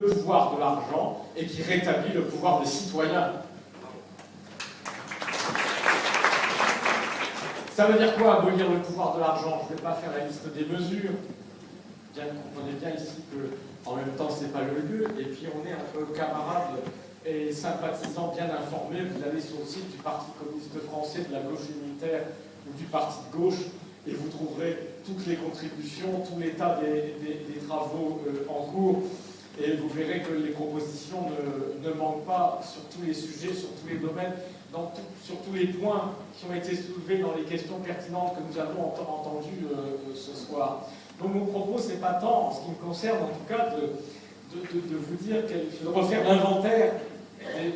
le pouvoir de l'argent et qui rétablit le pouvoir des citoyens. Ça veut dire quoi, abolir le pouvoir de l'argent? Je ne vais pas faire la liste des mesures. Bien, comprenez bien ici que, en même temps, ce n'est pas le lieu, et puis on est entre camarades et sympathisants bien informés. Vous allez sur le site du Parti communiste français, de la gauche unitaire ou du Parti de gauche, et vous trouverez toutes les contributions, tout l'état des travaux en cours, et vous verrez que les propositions ne manquent pas sur tous les sujets, sur tous les domaines, sur tous les points qui ont été soulevés dans les questions pertinentes que nous avons entendues ce soir. Donc mon propos, ce n'est pas tant, en ce qui me concerne en tout cas, de vous dire qu'il faut refaire l'inventaire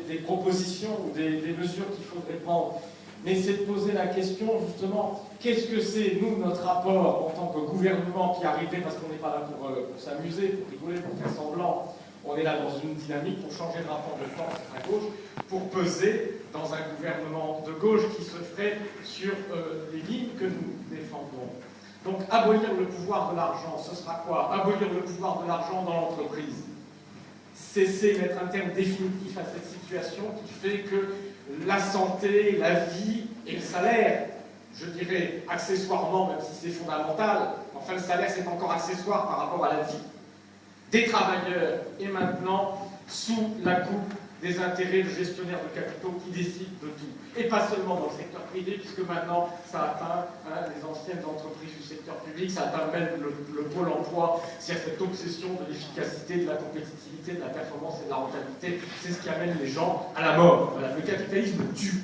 des propositions ou des mesures qu'il faudrait prendre, mais c'est de poser la question justement, qu'est-ce que c'est, nous, notre rapport en tant que gouvernement qui arrivait, parce qu'on n'est pas là pour s'amuser, pour rigoler, pour faire semblant, on est là dans une dynamique pour changer de rapport de force à gauche, pour peser dans un gouvernement de gauche qui se ferait sur les lignes que nous défendons. Donc abolir le pouvoir de l'argent, ce sera quoi? Abolir le pouvoir de l'argent dans l'entreprise. Cesser, mettre un terme définitif à cette situation qui fait que la santé, la vie et le salaire, je dirais accessoirement, même si c'est fondamental, enfin le salaire c'est encore accessoire par rapport à la vie des travailleurs, et maintenant sous la coupe des intérêts de gestionnaires de capitaux qui décident de tout. Et pas seulement dans le secteur privé, puisque maintenant ça atteint les anciennes entreprises du secteur public, ça atteint même le pôle emploi, c'est-à-dire cette obsession de l'efficacité, de la compétitivité, de la performance et de la rentabilité, c'est ce qui amène les gens à la mort. Voilà, le capitalisme tue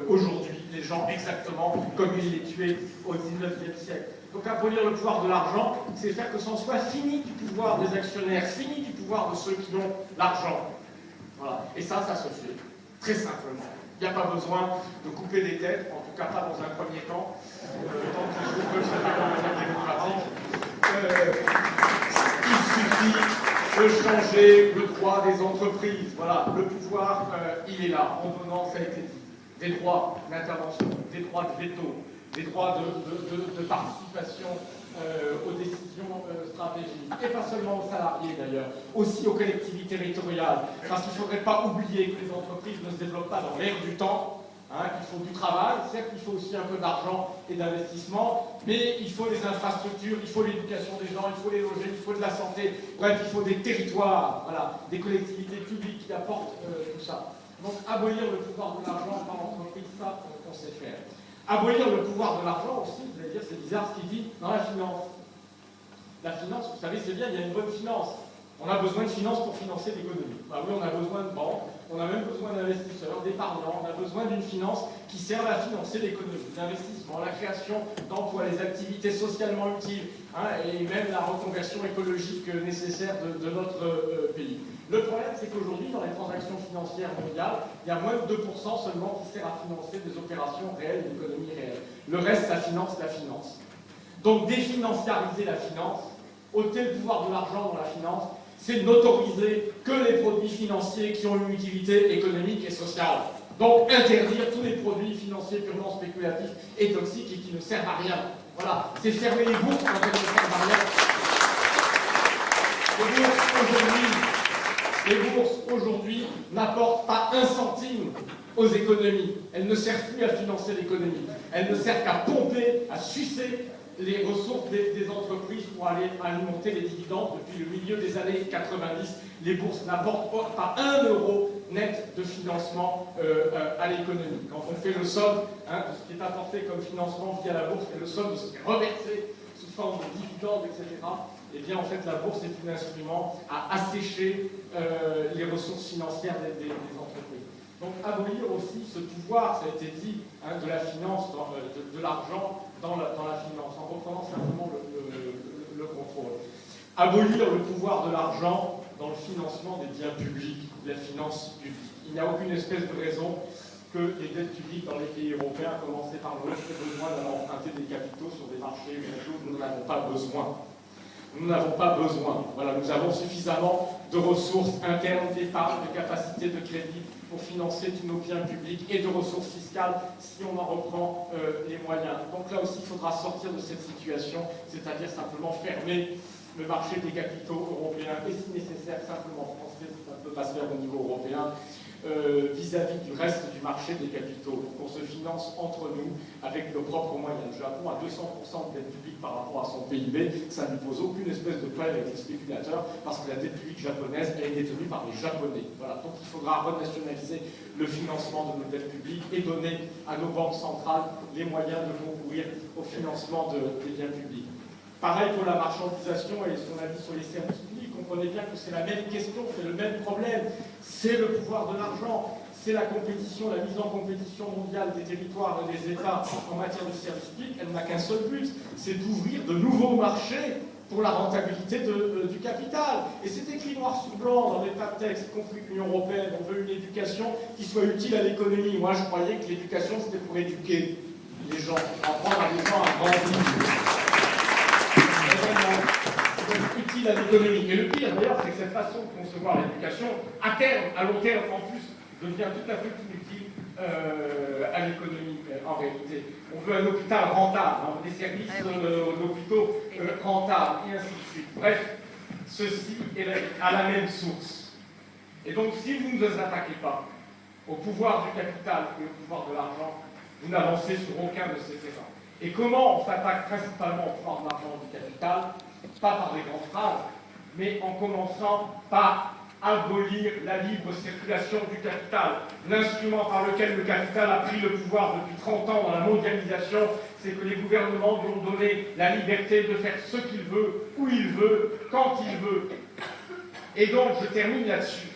aujourd'hui les gens exactement comme il les tuait au XIXe siècle. Donc abolir le pouvoir de l'argent, c'est faire que c'en soit fini du pouvoir des actionnaires, fini du pouvoir de ceux qui ont l'argent. Voilà. Et ça se fait très simplement. Il n'y a pas besoin de couper des têtes, en tout cas pas dans un premier temps, tant qu'il faut que ça fait dans la manière démocratique. Il suffit de changer le droit des entreprises. Voilà, le pouvoir, il est là, en donnant, ça a été dit, des droits d'intervention, des droits de veto, des droits de participation aux décisions stratégiques, et pas seulement aux salariés d'ailleurs, aussi aux collectivités territoriales, parce qu'il ne faudrait pas oublier que les entreprises ne se développent pas dans l'air du temps, qu'il faut du travail, certes il faut aussi un peu d'argent et d'investissement, mais il faut les infrastructures, il faut l'éducation des gens, il faut les loger, il faut de la santé, bref, il faut des territoires, voilà, des collectivités publiques qui apportent tout ça. Donc abolir le pouvoir de l'argent par l'entreprise, ça on sait faire. Abolir le pouvoir de l'argent aussi, vous allez dire, c'est bizarre ce qu'il dit, dans la finance. La finance, vous savez, c'est bien, il y a une bonne finance. On a besoin de finances pour financer l'économie. Bah oui, on a besoin de banques, on a même besoin d'investisseurs, d'épargnants, on a besoin d'une finance qui serve à financer l'économie, l'investissement, la création d'emplois, les activités socialement utiles, et même la reconversion écologique nécessaire de notre pays. Le problème, c'est qu'aujourd'hui, dans les transactions financières mondiales, il y a moins de 2% seulement qui sert à financer des opérations réelles, une économie réelle. Le reste, ça finance la finance. Donc, définanciariser la finance, ôter le pouvoir de l'argent dans la finance, c'est n'autoriser que les produits financiers qui ont une utilité économique et sociale. Donc, interdire tous les produits financiers purement spéculatifs et toxiques et qui ne servent à rien. Voilà, c'est fermer les bourses quand elles ne servent à rien. Les bourses aujourd'hui n'apportent pas un centime aux économies. Elles ne servent plus à financer l'économie. Elles ne servent qu'à pomper, à sucer les ressources des entreprises pour aller alimenter les dividendes. Depuis le milieu des années 90, les bourses n'apportent pas 1 euro net de financement à l'économie. Quand on fait le somme de ce qui est apporté comme financement via la bourse et le somme de ce qui est reversé sous forme de dividendes, etc., eh bien, en fait, la bourse est un instrument à assécher les ressources financières des entreprises. Donc, abolir aussi ce pouvoir, ça a été dit, de la finance, de l'argent dans la finance, en reprenant simplement le contrôle. Abolir le pouvoir de l'argent dans le financement des biens publics, de la finance publique. Il n'y a aucune espèce de raison que les dettes publiques dans les pays européens, à commencer par le nôtre, aient besoin d'aller emprunter des capitaux sur des marchés où nous n'en avons pas besoin. Nous n'avons pas besoin. Voilà, nous avons suffisamment de ressources internes, d'épargne, de capacités de crédit pour financer tous nos biens publics et de ressources fiscales si on en reprend les moyens. Donc là aussi, il faudra sortir de cette situation, c'est-à-dire simplement fermer le marché des capitaux européens et si nécessaire simplement français, ça ne peut pas se faire au niveau européen, vis-à-vis du reste du marché des capitaux. Donc on se finance entre nous avec nos propres moyens. Le Japon a 200% de dette publique par rapport à son PIB, ça ne pose aucune espèce de problème avec les spéculateurs parce que la dette publique japonaise elle est détenue par les Japonais. Voilà. Donc il faudra renationaliser le financement de nos dettes publiques et donner à nos banques centrales les moyens de concourir au financement des biens publics. Pareil pour la marchandisation et son avis sur les services publics. Comprenez bien que c'est la même question, c'est le même problème. C'est le pouvoir de l'argent, c'est la compétition, la mise en compétition mondiale des territoires et des États en matière de services publics. Elle n'a qu'un seul but, c'est d'ouvrir de nouveaux marchés pour la rentabilité du capital. Et c'est écrit noir sur blanc dans des tas de textes, y compris l'Union européenne. On veut une éducation qui soit utile à l'économie. Moi, je croyais que l'éducation, c'était pour éduquer les gens, apprendre à des gens à grandir. Utile à l'économie. Et le pire, d'ailleurs, c'est que cette façon de concevoir l'éducation, à terme, à long terme, en plus, devient tout à fait inutile à l'économie, en réalité. On veut un hôpital rentable, des services d'hôpitaux rentables, et ainsi de suite. Bref, ceci est à la même source. Et donc, si vous ne vous attaquez pas au pouvoir du capital et au pouvoir de l'argent, vous n'avancez sur aucun de ces terrains. Et comment on s'attaque principalement au pouvoir de l'argent et du capital? Pas par des grandes phrases, mais en commençant par abolir la libre circulation du capital. L'instrument par lequel le capital a pris le pouvoir depuis 30 ans dans la mondialisation, c'est que les gouvernements lui ont donné la liberté de faire ce qu'il veut, où il veut, quand il veut. Et donc, je termine là-dessus,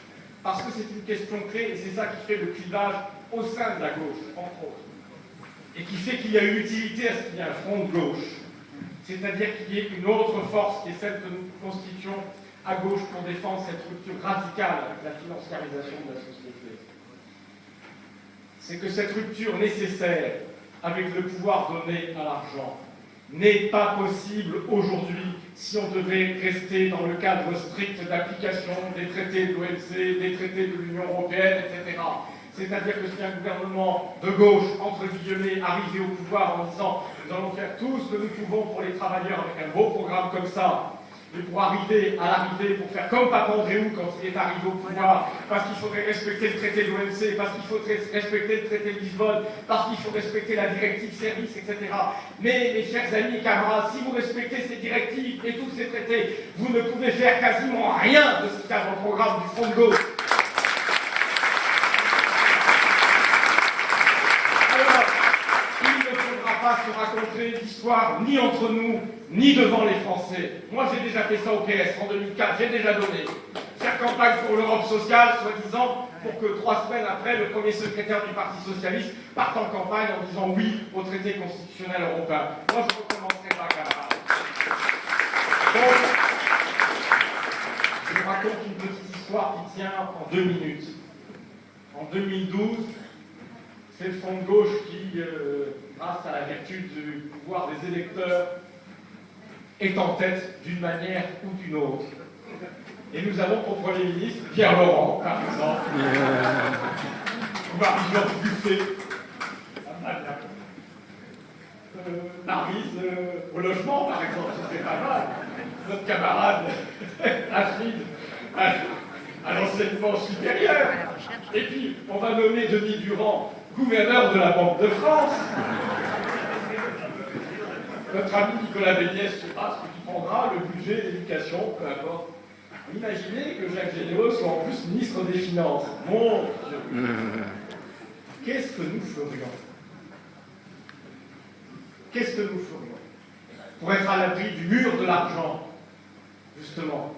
parce que c'est une question clé, et c'est ça qui fait le clivage au sein de la gauche, entre autres, et qui fait qu'il y a une utilité à ce qu'il y ait un front de gauche. C'est-à-dire qu'il y ait une autre force qui est celle que nous constituons à gauche pour défendre cette rupture radicale avec la financiarisation de la société. C'est que cette rupture nécessaire avec le pouvoir donné à l'argent n'est pas possible aujourd'hui si on devait rester dans le cadre strict d'application des traités de l'OMC, des traités de l'Union européenne, etc. C'est-à-dire que si un gouvernement de gauche, entre guillemets, arrivait au pouvoir en disant « nous allons faire tout ce que nous pouvons pour les travailleurs avec un beau programme comme ça », mais pour arriver à l'arrivée, pour faire comme Papandréou quand il est arrivé au pouvoir, parce qu'il faudrait respecter le traité de l'OMC, parce qu'il faudrait respecter le traité de Lisbonne, parce qu'il faut respecter la directive service, etc. Mais, mes chers amis et camarades, si vous respectez ces directives et tous ces traités, vous ne pouvez faire quasiment rien de ce qu'il y a dans le programme du Front de gauche. Se raconter l'histoire ni entre nous, ni devant les Français. Moi, j'ai déjà fait ça au PS en 2004, j'ai déjà donné. Faire campagne pour l'Europe sociale, soi-disant, pour que 3 semaines après, le premier secrétaire du Parti Socialiste parte en campagne en disant oui au traité constitutionnel européen. Moi, je ne recommencerai pas, camarade. Donc, je vous raconte une petite histoire qui tient en 2 minutes. En 2012, c'est le Front de gauche qui, grâce à la vertu du pouvoir des électeurs, est en tête d'une manière ou d'une autre. Et nous avons pour Premier ministre Pierre Laurent, par exemple, ou Marie-Georges Buffet, Maryse au logement, par exemple, c'était pas mal. Notre camarade Achille à l'enseignement supérieur. Et puis, on va nommer Denis Durand gouverneur de la Banque de France. Notre ami Nicolas Béniès, je ne sais pas ce qu'il prendra, le budget, l'éducation, peu importe. Imaginez que Jacques Généreux soit en plus ministre des Finances. Mon Dieu. Qu'est-ce que nous ferions? Qu'est-ce que nous ferions pour être à l'abri du mur de l'argent, justement?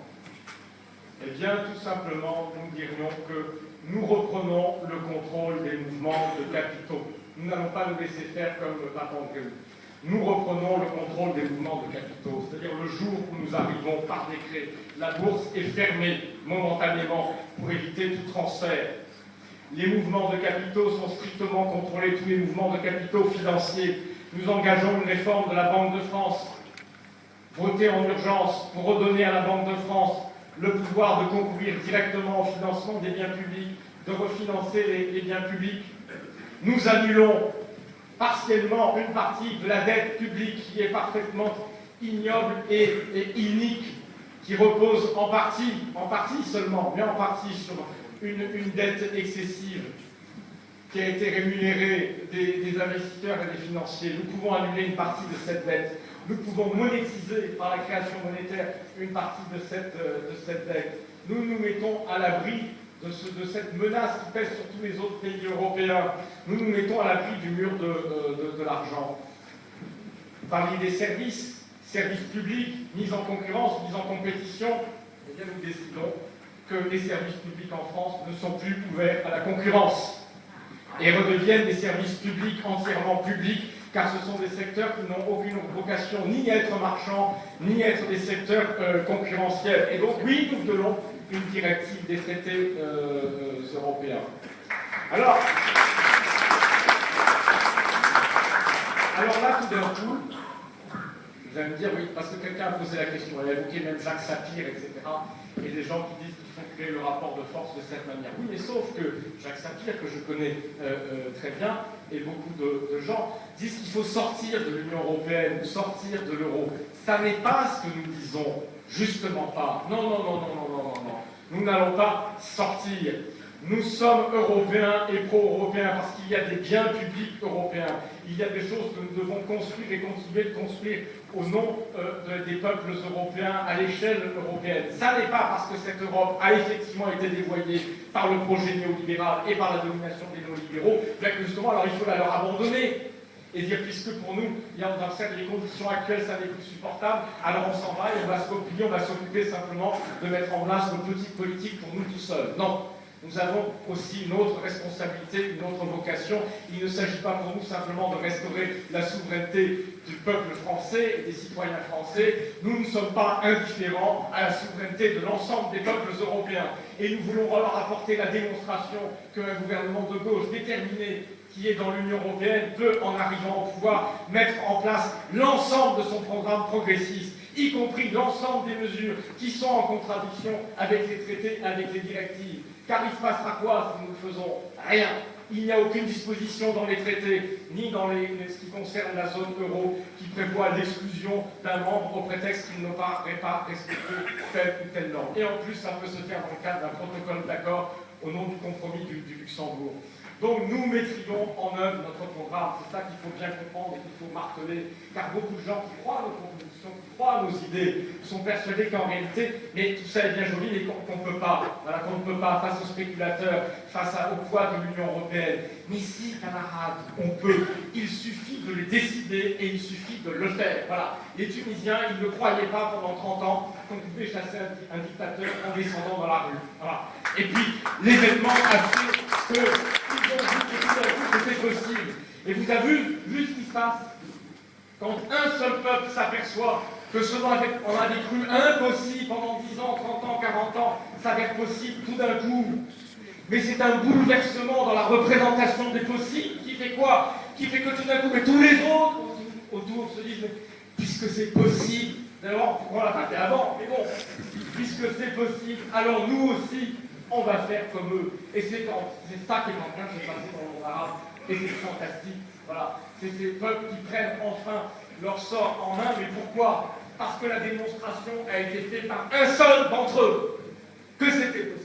Eh bien, tout simplement, nous dirions que nous reprenons le contrôle des mouvements de capitaux. Nous n'allons pas nous laisser faire comme Papandréou. Nous reprenons le contrôle des mouvements de capitaux. C'est-à-dire le jour où nous arrivons par décret, la bourse est fermée momentanément pour éviter tout transfert. Les mouvements de capitaux sont strictement contrôlés, tous les mouvements de capitaux financiers. Nous engageons une réforme de la Banque de France, votée en urgence pour redonner à la Banque de France le pouvoir de concourir directement au financement des biens publics, de refinancer les biens publics. Nous annulons partiellement une partie de la dette publique qui est parfaitement ignoble et inique qui repose en partie seulement, mais en partie sur une dette excessive qui a été rémunérée des investisseurs et des financiers. Nous pouvons annuler une partie de cette dette. Nous pouvons monétiser par la création monétaire une partie de cette dette. Nous nous mettons à l'abri de cette menace qui pèse sur tous les autres pays européens. Nous nous mettons à l'abri du mur de l'argent. Parmi des services publics, mis en concurrence, mis en compétition, eh bien nous décidons que les services publics en France ne sont plus ouverts à la concurrence et redeviennent des services publics entièrement publics, car ce sont des secteurs qui n'ont aucune vocation ni à être marchands, ni à être des secteurs concurrentiels. Et donc, oui, nous violons une directive des traités européens. Alors là, tout d'un coup, vous allez me dire, oui, parce que quelqu'un a posé la question, elle a évoqué même Jacques Sapir, etc., et des gens qui disent qu'il faut créer le rapport de force de cette manière. Oui, mais sauf que Jacques Sapir, que je connais très bien, et beaucoup de gens, disent qu'il faut sortir de l'Union européenne, ou sortir de l'euro. Ça n'est pas ce que nous disons, justement pas. Non. Nous n'allons pas sortir. Nous sommes européens et pro-européens parce qu'il y a des biens publics européens. Il y a des choses que nous devons construire et continuer de construire au nom des peuples européens à l'échelle européenne. Ça n'est pas parce que cette Europe a effectivement été dévoyée par le projet néolibéral et par la domination des néolibéraux, bien que justement, alors il faut la leur abandonner et dire, puisque pour nous, dans les conditions actuelles, ça n'est plus supportable, alors on s'en va et on va se replier, on va s'occuper simplement de mettre en place une petite politique pour nous tout seuls. Non. Nous avons aussi une autre responsabilité, une autre vocation. Il ne s'agit pas pour nous simplement de restaurer la souveraineté du peuple français et des citoyens français. Nous ne sommes pas indifférents à la souveraineté de l'ensemble des peuples européens. Et nous voulons leur apporter la démonstration qu'un gouvernement de gauche déterminé qui est dans l'Union européenne peut, en arrivant au pouvoir, mettre en place l'ensemble de son programme progressiste, y compris l'ensemble des mesures qui sont en contradiction avec les traités, avec les directives. Car il se passera quoi si nous ne faisons rien? Il n'y a aucune disposition dans les traités, ni dans ce qui concerne la zone euro, qui prévoit l'exclusion d'un membre au prétexte qu'il n'aurait pas respecté telle ou telle norme. Et en plus, ça peut se faire dans le cadre d'un protocole d'accord au nom du compromis du Luxembourg. Donc nous mettrions en œuvre notre programme. C'est ça qu'il faut bien comprendre et qu'il faut marteler. Car beaucoup de gens qui croient à nos propositions, qui croient à nos idées, sont persuadés qu'en réalité, mais tout ça est bien joli, mais qu'on ne peut pas. Voilà, qu'on ne peut pas face aux spéculateurs, face au poids de l'Union européenne. Mais si, camarades, on peut. Il suffit de les décider et il suffit de le faire. Voilà. Les Tunisiens, ils ne croyaient pas pendant 30 ans qu'on pouvait chasser un dictateur en descendant dans la rue. Voilà. Et puis, l'événement a fait que c'était possible. Et vous avez vu ce qui se passe quand un seul peuple s'aperçoit que ce dont on avait cru impossible pendant 10 ans, 30 ans, 40 ans, s'avère possible tout d'un coup. Mais c'est un bouleversement dans la représentation des possibles qui fait quoi? Qui fait que tout d'un coup, mais tous les autres autour se disent, mais puisque c'est possible, d'abord, pourquoi on l'a pas fait avant? Mais bon, puisque c'est possible, alors nous aussi, on va faire comme eux. Et c'est ça qui est en train de se passer dans le monde arabe. Et c'est fantastique. Voilà. C'est ces peuples qui prennent enfin leur sort en main. Mais pourquoi? Parce que la démonstration a été faite par un seul d'entre eux que c'était possible.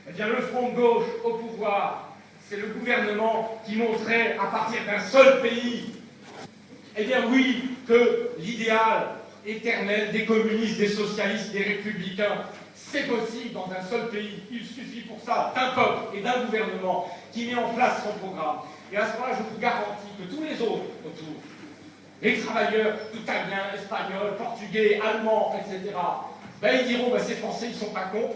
Eh bien, le front de gauche au pouvoir, c'est le gouvernement qui montrait à partir d'un seul pays, eh bien oui, que l'idéal éternel des communistes, des socialistes, des républicains, c'est possible dans un seul pays. Il suffit pour ça d'un peuple et d'un gouvernement qui met en place son programme. Et à ce moment-là, je vous garantis que tous les autres autour, les travailleurs italiens, espagnols, portugais, allemands, etc., ben, ils diront, ben, ces Français, ils ne sont pas cons.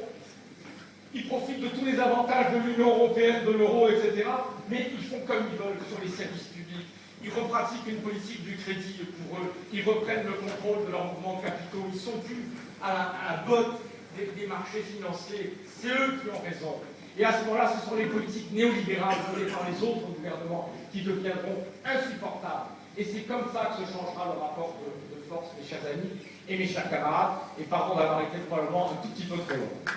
Ils profitent de tous les avantages de l'Union européenne, de l'euro, etc., mais ils font comme ils veulent sur les services publics. Ils repratiquent une politique du crédit pour eux. Ils reprennent le contrôle de leurs mouvements de capitaux. Ils ne sont plus à la botte des marchés financiers. C'est eux qui ont raison. Et à ce moment-là, ce sont les politiques néolibérales menées par les autres gouvernements qui deviendront insupportables. Et c'est comme ça que se changera le rapport de force, mes chers amis et mes chers camarades. Et pardon d'avoir été probablement un tout petit peu trop long.